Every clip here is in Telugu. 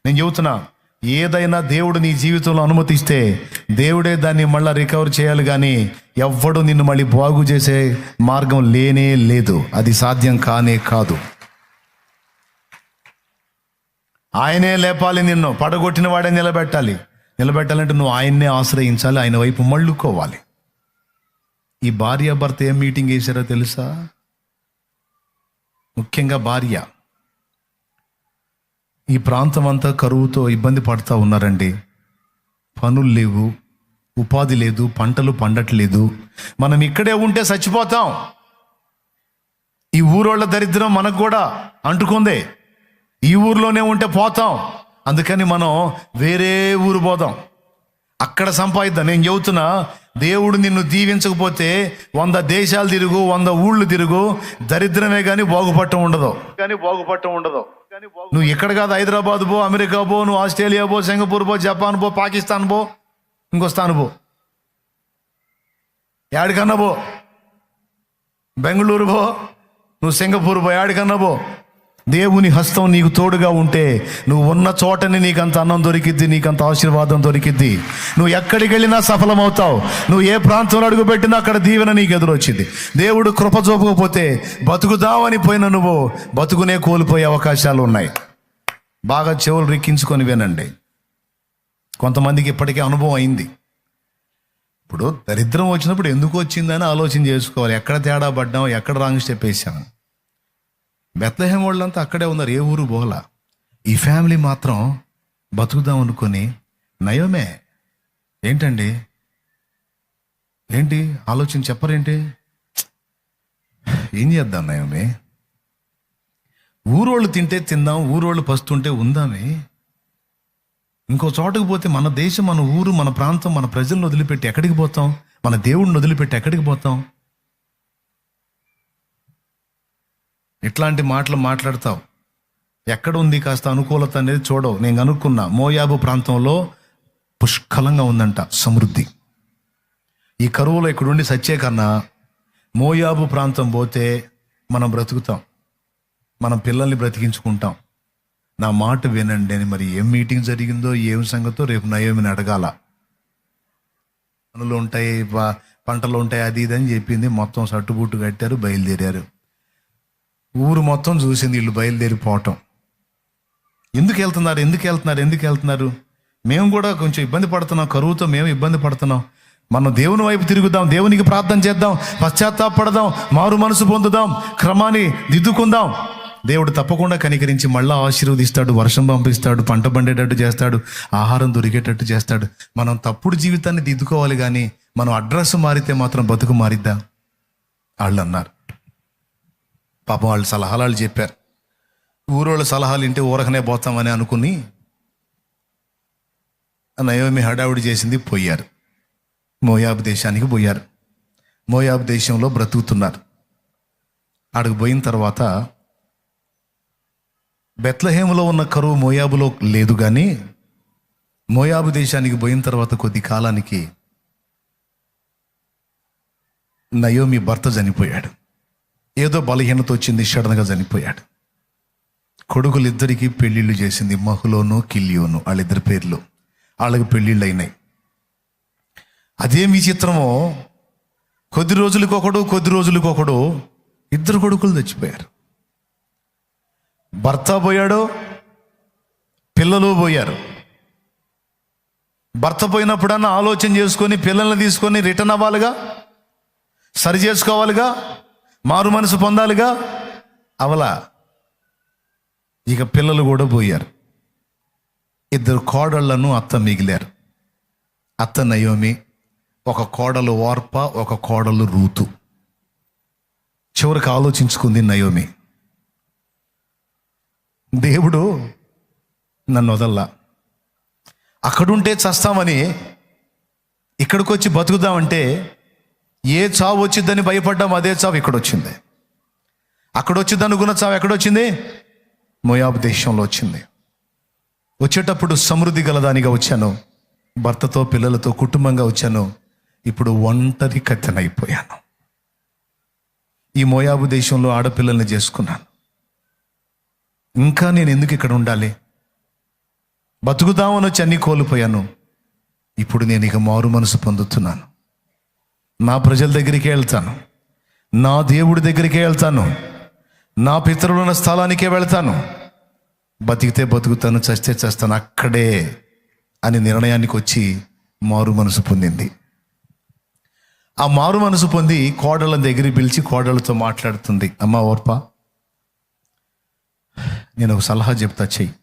నేను చెబుతున్నా, ఏదైనా దేవుడు నీ జీవితంలో అనుమతిస్తే దేవుడే దాన్ని మళ్ళీ రికవర్ చేయాలి, కానీ ఎవ్వడు నిన్ను మళ్ళీ బాగు చేసే మార్గం లేనే లేదు. అది సాధ్యం కానే కాదు. ఆయనే లేపాలి, నిన్ను పడగొట్టిన వాడే నిలబెట్టాలంటే నువ్వు ఆయన్నే ఆశ్రయించాలి, ఆయన వైపు మళ్ళుకోవాలి. ఈ భార్యాభర్త ఏం మీటింగ్ వేశారో తెలుసా? ముఖ్యంగా భార్య, ఈ ప్రాంతం అంతా కరువుతో ఇబ్బంది పడుతూ ఉన్నారండి. పనులు లేవు, ఉపాధి లేదు, పంటలు పండట్లేదు. మనం ఇక్కడే ఉంటే చచ్చిపోతాం. ఈ ఊరోళ్ళ దరిద్రం మనకు కూడా అంటుకుందే. ఈ ఊర్లోనే ఉంటే పోతాం. అందుకని మనం వేరే ఊరు పోదాం, అక్కడ సంపాదిద్దాం. నేను చెబుతున్నా, దేవుడు నిన్ను దీవించకపోతే 100 దేశాలు తిరుగు, 100 ఊళ్ళు తిరుగు, దరిద్రమే కానీ బాగుపడటం ఉండదు. నువ్వు ఇక్కడ కాదు, హైదరాబాద్ పో, అమెరికా పో, నువ్వు ఆస్ట్రేలియా పో, సింగపూర్ పో, జపాన్ పో, పాకిస్తాన్ పో, ఇంకో స్థానం పో, యాడికన్నా పో, బెంగళూరు పో, నువ్వు సింగపూర్ పో, యాడికన్నా పో. దేవుని హస్తం నీకు తోడుగా ఉంటే నువ్వు ఉన్న చోటని నీకంత అన్నం దొరికిద్ది, నీకంత ఆశీర్వాదం దొరికిద్ది. నువ్వు ఎక్కడికి వెళ్ళినా సఫలమవుతావు. నువ్వు ఏ ప్రాంతంలో అడుగుపెట్టినా అక్కడ దీవెన నీకు ఎదురొచ్చింది. దేవుడు కృప చూపకపోతే బతుకుదామని పోయిన నువ్వు బతుకునే కోల్పోయే అవకాశాలు ఉన్నాయి. బాగా చెవులు రిక్కించుకొని వినండి. కొంతమందికి ఇప్పటికే అనుభవం అయింది. ఇప్పుడు దరిద్రం వచ్చినప్పుడు ఎందుకు వచ్చిందని ఆలోచన చేసుకోవాలి. ఎక్కడ తేడా పడ్డాం, ఎక్కడ రాంగ్ స్టెప్ వేసాం. బెత్లెహేం వాళ్ళంతా అక్కడే ఉన్నారు, ఏ ఊరు పోలా. ఈ ఫ్యామిలీ మాత్రం బతుకుదాం అనుకొని, నయోమే ఏంటండి, ఏంటి ఆలోచన చెప్పరేంటి? ఏం చేద్దాం నయోమే? ఊరోళ్ళు తింటే తిందాం, ఊరోళ్ళు పస్తుంటే ఉందామే. ఇంకో చోటకు పోతే మన దేశం, మన ఊరు, మన ప్రాంతం, మన ప్రజలను వదిలిపెట్టి ఎక్కడికి పోతాం? మన దేవుడిని వదిలిపెట్టి ఎక్కడికి పోతాం? ఇట్లాంటి మాటలు మాట్లాడతావు. ఎక్కడ ఉంది కాస్త అనుకూలత అనేది చూడవు. నేను అనుకున్నా, మోయాబు ప్రాంతంలో పుష్కలంగా ఉందంట సమృద్ధి. ఈ కరువులో ఇక్కడుండి సచ్చే కన్నా మోయాబు ప్రాంతం పోతే మనం బ్రతుకుతాం, మనం పిల్లల్ని బ్రతికించుకుంటాం. నా మాట వినండి అని. మరి ఏం మీటింగ్ జరిగిందో, ఏం సంగతో రేపు నయోమిని అడగాల. పనులు ఉంటాయి, పంటలు ఉంటాయి, అది ఇది అని చెప్పింది. మొత్తం సట్టుబుట్టు కట్టారు, బయలుదేరారు. ఊరు మొత్తం చూసింది వీళ్ళు బయలుదేరిపోవటం. ఎందుకు వెళ్తున్నారు? మేము కూడా కొంచెం ఇబ్బంది పడుతున్నాం, కరువుతో మేము ఇబ్బంది పడుతున్నాం. మనం దేవుని వైపు తిరుగుదాం, దేవునికి ప్రార్థన చేద్దాం, పశ్చాత్తాపడదాం, మారు మనసు పొందుదాం, క్రమాన్ని దిద్దుకుందాం. దేవుడు తప్పకుండా కనికరించి మళ్ళా ఆశీర్వదిస్తాడు, వర్షం పంపిస్తాడు, పంట పండేటట్టు చేస్తాడు, ఆహారం దొరికేటట్టు చేస్తాడు. మనం తప్పుడు జీవితాన్ని దిద్దుకోవాలి, కానీ మనం అడ్రస్ మారితే మాత్రం బతుకు మారిద్దా? వాళ్ళు అన్నారు. పాపం వాళ్ళు సలహాలు చెప్పారు. ఊరోళ్ళ సలహాలు వింటే ఊరకనే పోతామని అనుకుని నయోమి హడావుడి చేసింది, పోయారు. మోయాబు దేశానికి పోయారు. మోయాబు దేశంలో బ్రతుకుతున్నారు. ఆడికి పోయిన తర్వాత బెత్లెహేములో ఉన్న కరువు మోయాబులో లేదు, కానీ మోయాబు దేశానికి పోయిన తర్వాత కొద్ది కాలానికి నయోమి భర్త చనిపోయాడు. ఏదో బలహీనత వచ్చింది, సడన్గా చనిపోయాడు. కొడుకులిద్దరికీ పెళ్ళిళ్ళు చేసింది, మహులోను కిల్యోను, వాళ్ళిద్దరి పేర్లు. వాళ్ళకి పెళ్ళిళ్ళు అయినాయి. అదేం విచిత్రమో, కొద్ది రోజులకొకడు 2 కొడుకులు చచ్చిపోయారు. భర్త పోయాడు, పిల్లలు పోయారు. భర్త పోయినప్పుడన్నా ఆలోచన చేసుకొని పిల్లల్ని తీసుకొని రిటర్న్ అవ్వాలిగా, సరి చేసుకోవాలిగా, మారు మనసు పొందాలిగా. అవలా ఇక పిల్లలు కూడా పోయారు. 2 కోడళ్లను అత్త మిగిలారు. అత్త నయోమి, ఒక కోడలు ఓర్ప, ఒక కోడలు రూతు. చివరికి ఆలోచించుకుంది నయోమి, దేవుడు నన్ను వదల్లా, అక్కడుంటే చస్తామని ఇక్కడికి వచ్చి బతుకుదామంటే ఏ చావు వచ్చిద్దని భయపడ్డాం, అదే చావు ఇక్కడ వచ్చింది. అక్కడ వచ్చింది అనుకున్న చావు ఎక్కడొచ్చింది? మోయాబు దేశంలో వచ్చింది. వచ్చేటప్పుడు సమృద్ధి గలదానిగా వచ్చాను, భర్తతో పిల్లలతో కుటుంబంగా వచ్చాను. ఇప్పుడు ఒంటరి కత్తెనైపోయాను. ఈ మోయాబు దేశంలో ఆడపిల్లల్ని చేసుకున్నాను. ఇంకా నేను ఎందుకు ఇక్కడ ఉండాలి? బతుకుదామని వచ్చి అన్నీ కోల్పోయాను. ఇప్పుడు నేను ఇక మారు మనసు పొందుతున్నాను. నా ప్రజల దగ్గరికే వెళ్తాను, నా దేవుడి దగ్గరికే వెళ్తాను, నా పితరులున్న స్థలానికే వెళ్తాను. బతికితే బతుకుతాను, చస్తే చేస్తాను అక్కడే అని నిర్ణయానికి వచ్చి మారు మనసు పొందింది. ఆ మారు మనసు పొంది కోడళ్ళ దగ్గరికి పిలిచి కోడళ్ళతో మాట్లాడుతుంది. అమ్మ ఓర్పా, నేను ఒక సలహా చెప్తా, చెయ్యి.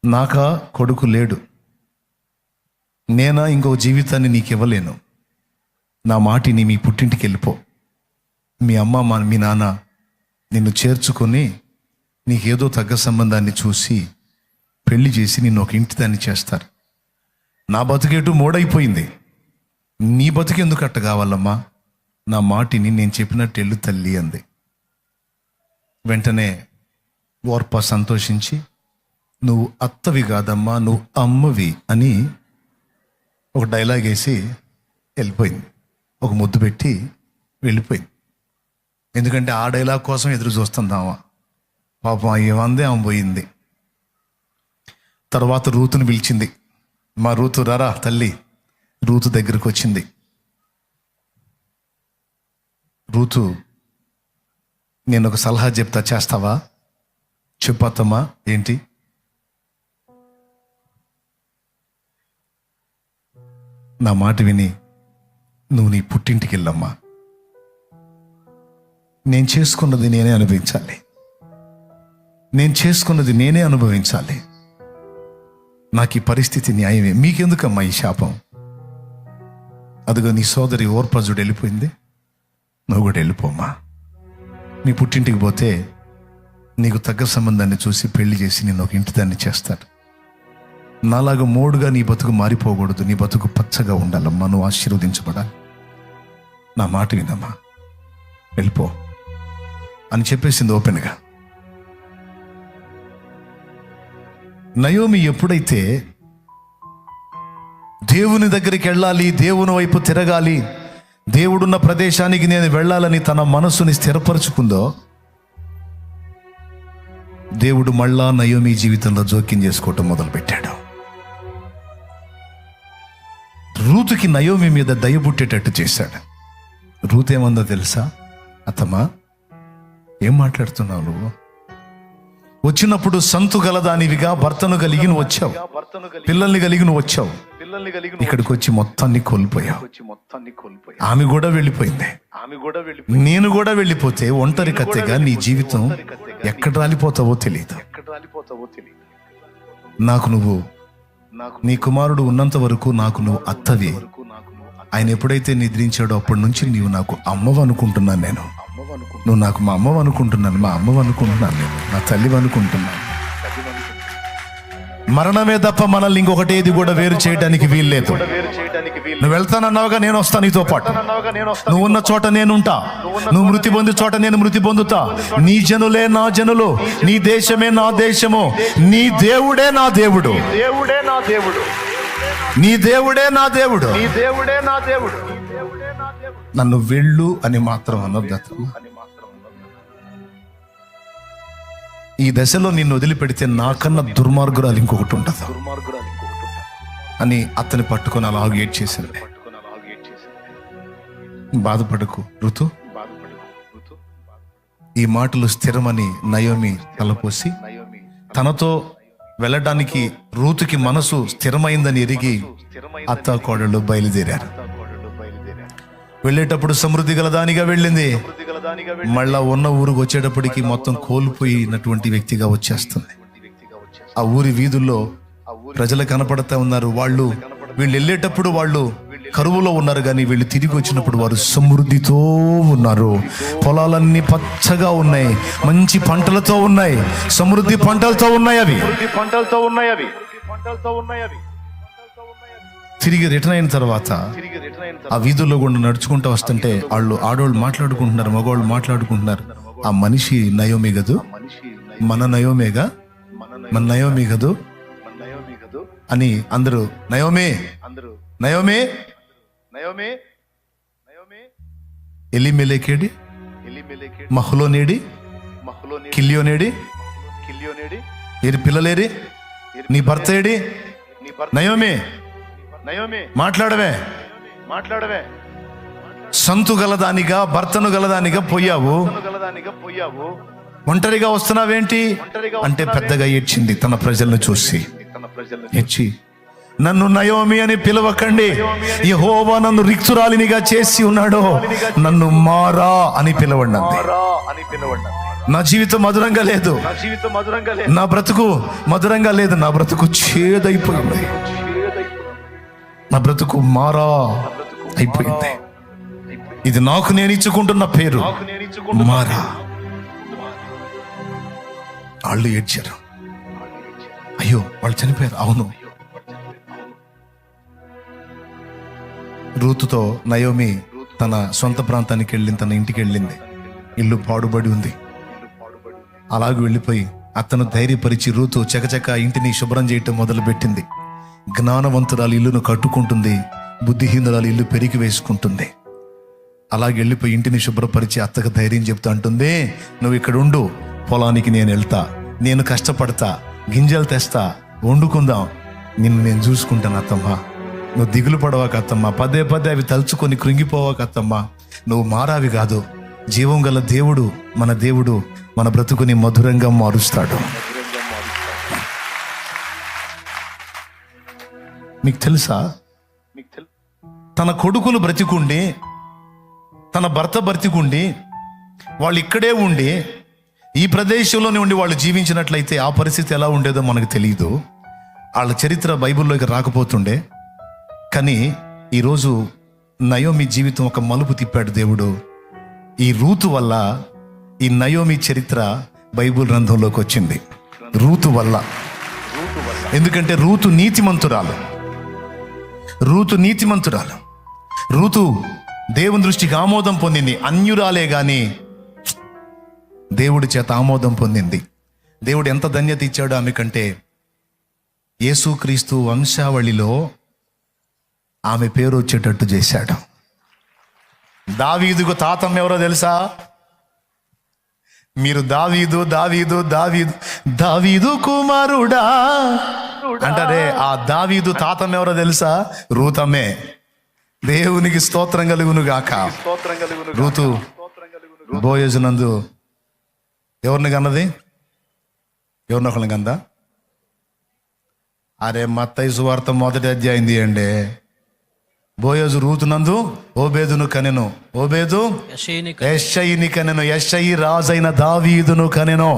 నాకా కొడుకు లేడు, నేనా ఇంకో జీవితాన్ని నీకు ఇవ్వలేను. నా మాటిని మీ పుట్టింటికి వెళ్ళిపో. మీ అమ్మ మీ నాన్న నిన్ను చేర్చుకొని నీకేదో తగ్గ సంబంధాన్ని చూసి పెళ్లి చేసి నిన్ను ఒక ఇంటి దాన్ని చేస్తారు. నా బతుకేటు మోడైపోయింది, నీ బతుకు ఎందుకు అట్ట కావాలమ్మా? నా మాటిని నేను చెప్పినట్టు వెళ్ళు తల్లి అంది. వెంటనే ఓర్ప సంతోషించి, నువ్వు అత్తవి కాదమ్మా, నువ్వు అమ్మవి అని ఒక డైలాగ్ వేసి వెళ్ళిపోయింది. ఒక ముద్దు పెట్టి వెళ్ళిపోయింది. ఎందుకంటే ఆ డైలాగ్ కోసం ఎదురు చూస్తుందామా. పాపం ఏమందే ఆమె పోయింది. తర్వాత రూతుని పిలిచింది. మా రూతు రారా తల్లి. రూతు దగ్గరికి వచ్చింది. రూతు, నేను ఒక సలహా చెప్తా, చేస్తావా? చెప్పత్తమ్మా. ఏంటి? నా మాట విని నువ్వు నీ పుట్టింటికి వెళ్ళమ్మా. నేను చేసుకున్నది నేనే అనుభవించాలి, నేను చేసుకున్నది నేనే అనుభవించాలి. నాకు ఈ పరిస్థితి న్యాయమే. మీకెందుకమ్మా ఈ శాపం? అదిగో నీ సోదరి ఓర్పజుడు వెళ్ళిపోయింది, నువ్వు కూడా వెళ్ళిపోమ్మా. నీ పుట్టింటికి పోతే నీకు తగ్గ సంబంధాన్ని చూసి పెళ్లి చేసి నేను ఒక ఇంటి దాన్ని చేస్తాడు. నాలాగా మోడుగా నీ బతుకు మారిపోకూడదు, నీ బతుకు పచ్చగా ఉండాలమ్మా, నువ్వు ఆశీర్వదించబడాలి. నా మాట వినమ్మా, వెళ్ళిపో అని చెప్పేసింది ఓపెన్గా. నయోమి ఎప్పుడైతే దేవుని దగ్గరికి వెళ్ళాలి, దేవుని వైపు తిరగాలి, దేవుడున్న ప్రదేశానికి నేను వెళ్ళాలని తన మనసుని స్థిరపరుచుకుందో, దేవుడు మళ్ళా నయోమి జీవితంలో జోక్యం చేసుకోవటం మొదలుపెట్టాడు. రూతుకి నయోమి మీద దయ పుట్టేటట్టు చేశాడు. రూత్ ఏమందో తెలుసా? అత్తమ్మా, ఏం మాట్లాడుతున్నావు నువ్వు? వచ్చినప్పుడు సంతు గలదానివిగా భర్తను కలిగి నువ్వు వచ్చావు, పిల్లల్ని కలిగి నువ్వు వచ్చావు, ఇక్కడికి వచ్చి మొత్తాన్ని కోల్పోయావు. ఆమె కూడా వెళ్ళిపోయింది, నేను కూడా వెళ్ళిపోతే ఒంటరి కత్తెగా నీ జీవితం ఎక్కడ రాలిపోతావో తెలియదు. నాకు నువ్వు, నీ కుమారుడు ఉన్నంత వరకు నాకు నువ్వు అత్తవి. ఆయన ఎప్పుడైతే నిద్రించాడో అప్పటి నుంచి నీవు నాకు అమ్మవు అనుకుంటున్నాను. నేను నువ్వు నాకు మా అమ్మవు అనుకుంటున్నాను, మా అమ్మవు అనుకుంటున్నాను, నేను నా తల్లివి అనుకుంటున్నాను. మరణమే తప్ప మనల్ని ఇంకొకటి ఏది కూడా వేరు చేయడానికి వీల్లేదు. నువ్వు వెళ్తానన్నావుగా, నేను వస్తా నీతో పాటు. నువ్వు ఉన్న చోట నేనుంటా, నువ్వు మృతి పొందే చోట నేను మృతి పొందుతా. నీ జనులే నా జనులు, నీ దేశమే నా దేశము, నీ దేవుడే నా దేవుడు, దేవుడే నా దేవుడు, నీ దేవుడే నా దేవుడు, నీ దేవుడే నా దేవుడు. నన్ను వెళ్ళు అని మాత్రం అనొద్దు. ఈ దశలో నిన్ను వదిలిపెడితే నాకన్నా దుర్మార్గురాలు ఇంకొకటి ఉంటుంది అని అతని పట్టుకొని అలా ఏడ్ చేశాను. బాధపడకు ఋతు, ఈ మాటలు స్థిరమని నయోమి తలపోసి తనతో వెళ్ళడానికి రూతుకి మనసు స్థిరమైందని ఎరిగి అత్త కోడళ్ళు బయలుదేరారు. వెళ్ళేటప్పుడు సమృద్ధి గలదానిగా వెళ్ళింది, మళ్ళా ఉన్న ఊరికి వచ్చేటప్పటికి మొత్తం కోల్పోయినటువంటి వ్యక్తిగా వచ్చేస్తుంది. ఆ ఊరి వీధుల్లో ప్రజలు కనపడతా ఉన్నారు. వీళ్ళు వెళ్ళేటప్పుడు వాళ్ళు కరువులో ఉన్నారు, కానీ వీళ్ళు తిరిగి వచ్చినప్పుడు వారు సమృద్ధితో ఉన్నారు. పొలాలన్నీ పచ్చగా ఉన్నాయి, మంచి పంటలతో ఉన్నాయి, సమృద్ధి పంటలతో ఉన్నాయి. అవి తిరిగి రిటర్న్ అయిన తర్వాత ఆ వీధుల్లో కూడా నడుచుకుంటూ వస్తుంటే ఆడవాళ్ళు మాట్లాడుకుంటున్నారు, మగవాళ్ళు మాట్లాడుకుంటున్నారు. ఆ మనిషి నయోమి గదు, మన నయోమేగా, మన నయోమి గదు అని అందరూ నయోమే నయోమే నయోమే ఎలిమెలెకేడి, మహ్లోనేడి, కిల్యోనేడి, ఏరి పిల్లలేరి, నీ భర్త ఏడి? నయోమి మాట్లాడవే. సంతు గలదానిగా, భర్తను గలదానిగా పోయావు, ఒంటరిగా వస్తున్నావేంటి అంటే పెద్దగా ఏడ్చింది తన ప్రజలను చూసి. ఏడ్చి, నన్ను నయోమి అని పిలవకండి, యెహోవా నన్ను రిక్తురాలినిగా చేసి ఉన్నాడు, నన్ను మారా అని పిలవండి. నా జీవితం మధురంగా లేదు, నా బ్రతుకు మధురంగా లేదు, నా బ్రతుకు చేదైపోయింది, నా బ్రతుకు మారా అయిపోయింది. ఇది నాకు నేను ఇచ్చుకుంటున్న పేరు మారా. వాళ్ళు ఏడ్చారు. అయ్యో వాళ్ళు చనిపోయారు. అవును. రూతుతో నయోమి తన సొంత ప్రాంతానికి వెళ్ళింది, తన ఇంటికి వెళ్ళింది. ఇల్లు పాడుబడి ఉంది. అలాగే వెళ్ళిపోయి అతను ధైర్యపరిచి రూతు చకచక ఇంటిని శుభ్రం చేయటం మొదలుపెట్టింది. జ్ఞానవంతురాలు ఇల్లును కట్టుకుంటుంది, బుద్ధిహీనురాలు ఇల్లు పెరిగి వేసుకుంటుంది. అలాగే వెళ్ళిపోయి ఇంటిని శుభ్రపరిచి అత్తకు ధైర్యం చెప్తా అంటుంది, నువ్వు ఇక్కడ ఉండు, పొలానికి నేను వెళ్తా, నేను కష్టపడతా, గింజలు తెస్తా, వండుకుందాం, నిన్ను నేను చూసుకుంటాను అత్తమ్మా, నువ్వు దిగులు పడవాక అత్తమ్మా, పదే పదే అవి తలుచుకొని కృంగిపోవాక అత్తమ్మా, నువ్వు మారావి కాదు, జీవం గల దేవుడు మన దేవుడు మన బ్రతుకుని మధురంగా మారుస్తాడు. మీకు తెలుసా, తన కొడుకులు బ్రతికుండి, తన భర్త బ్రతికుండి, వాళ్ళు ఇక్కడే ఉండి ఈ ప్రదేశంలోనే ఉండి వాళ్ళు జీవించినట్లయితే ఆ పరిస్థితి ఎలా ఉండేదో మనకు తెలియదు. వాళ్ళ చరిత్ర బైబిల్లోకి రాకపోతుండే. కానీ ఈరోజు నయోమి జీవితం ఒక మలుపు తిప్పాడు దేవుడు. ఈ రూతు వల్ల ఈ నయోమి చరిత్ర బైబిల్ గ్రంథంలోకి వచ్చింది. రూతు వల్ల. ఎందుకంటే రూతు నీతిమంతురాలు. రూతు దేవుని దృష్టికి ఆమోదం పొందింది. అన్యురాలే గాని దేవుడి చేత ఆమోదం పొందింది. దేవుడు ఎంత ధన్యత ఇచ్చాడు ఆమె కంటే, యేసుక్రీస్తు వంశావళిలో ఆమె పేరు వచ్చేటట్టు చేశాడు. దావీదుకు తాతం ఎవరో తెలుసా? మీరు దావీదు కుమారుడా అంటారే, ఆ దావీదు తాతం ఎవరో తెలుసా? రూతమ్మే. దేవునికి స్తోత్రం కలుగును గాక. రూతు బోయజునందు ఎవరిని కన్నది? ఎవరినొకరిని కందా? అరే మత్తయి సువార్త 1వ అధ్యాయం తీయండి. బోయజు రూతునందు ఓబేదును కనెను, ఓబేదు యెషయిని కనెను, యెషయి రాజైన దావీదును కనెను.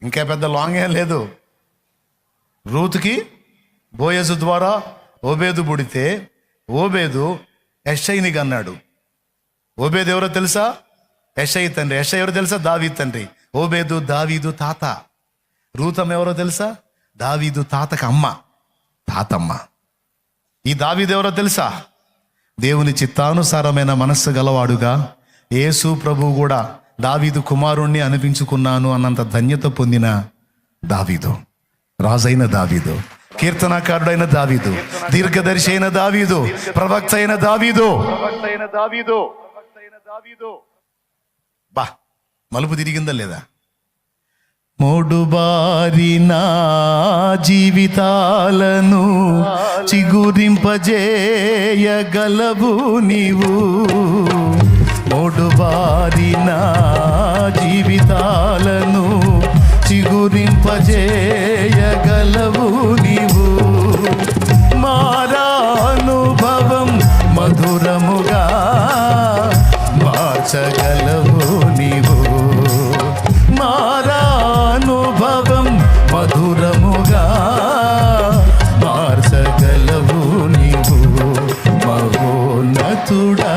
ఇంకా పెద్ద లాంగ్ ఏం లేదు. రూతుకి బోయజు ద్వారా ఓబేదు పుడితే ఓబేదు యెషయిని కన్నాడు. ఓబేదు ఎవరో తెలుసా? యెషయి తండ్రి. యెషయి ఎవరో తెలుసా? దావీదు తండ్రి. ఓబేదు దావీదు తాత. రూతమ్మ ఎవరో తెలుసా? దావీదు తాతకు అమ్మ, తాతమ్మ. ఈ దావీదు ఎవరో తెలుసా? దేవుని చిత్తానుసారమైన మనస్సు గలవాడుగా యేసు ప్రభువు కూడా దావీదు కుమారుణ్ణి అనిపించుకున్నాను అన్నంత ధన్యత పొందిన దావీదు, రాజైన దావీదు, కీర్తనాకారుడైన దావీదు, దీర్ఘదర్శి అయిన దావీదు, ప్రవక్త అయిన దావీదు. బా మలుపు తిరిగిందా లేదా? మోడుబారిన జీవితాలను చిగురింపజేయగలవు నీవు. మోడుబారిన జీవితాలను చిగురింపజేయగలవు నీవు. మారానుభవం మధురముగా మార్చగలవు నీవు. మారానుభవం మధురముగా మార్చగలవు నీవు. మహోన్నతుడా